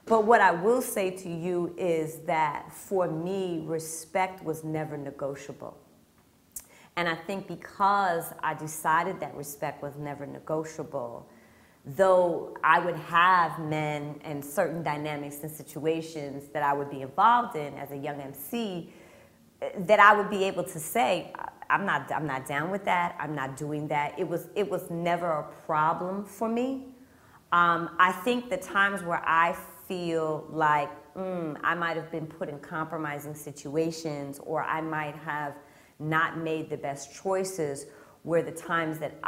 But what I will say to you is that for me, respect was never negotiable. And I think because I decided that respect was never negotiable, though I would have men and certain dynamics and situations that I would be involved in as a young MC, that I would be able to say, I'm not down with that, I'm not doing that. It was never a problem for me. I think the times where I feel like I might have been put in compromising situations, or I might have not made the best choices, were the times that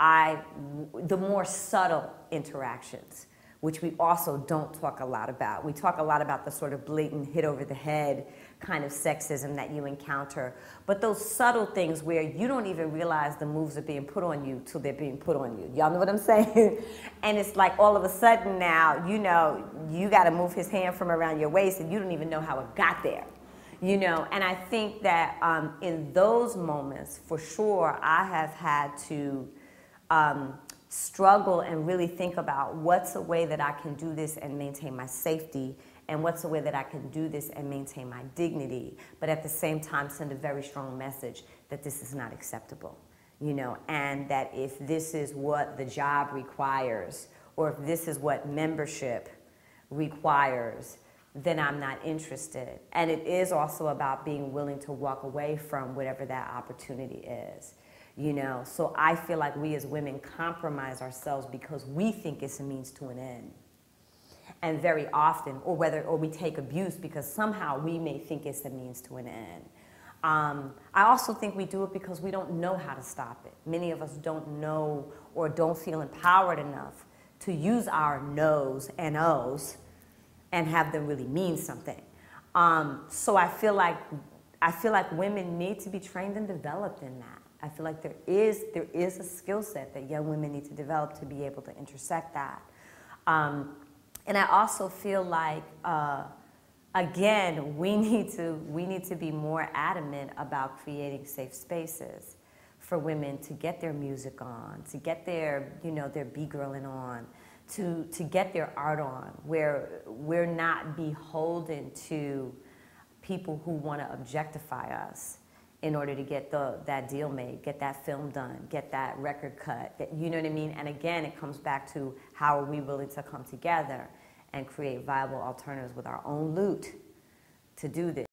the more subtle interactions, which we also don't talk a lot about. We talk a lot about the sort of blatant hit over the head kind of sexism that you encounter, but those subtle things where you don't even realize the moves are being put on you till they're being put on you. Y'all know what I'm saying? And it's like all of a sudden now, you know, you gotta move his hand from around your waist and you don't even know how it got there. You know, and I think that in those moments, for sure, I have had to struggle and really think about what's a way that I can do this and maintain my safety, and what's a way that I can do this and maintain my dignity, but at the same time send a very strong message that this is not acceptable, you know, and that if this is what the job requires, or if this is what membership requires, then I'm not interested. And it is also about being willing to walk away from whatever that opportunity is. You know, so I feel like we as women compromise ourselves because we think it's a means to an end. And very often, or we take abuse because somehow we may think it's a means to an end. I also think we do it because we don't know how to stop it. Many of us don't know or don't feel empowered enough to use our no's and O's and have them really mean something. So I feel like women need to be trained and developed in that. I feel like there is a skill set that young women need to develop to be able to intersect that. And I also feel like, again, we need to be more adamant about creating safe spaces for women to get their music on, to get their, you know, their B-girling on, to get their art on, where we're not beholden to people who want to objectify us in order to get that deal made, get that film done, get that record cut, you know what I mean? And again, it comes back to how are we willing to come together and create viable alternatives with our own loot to do this.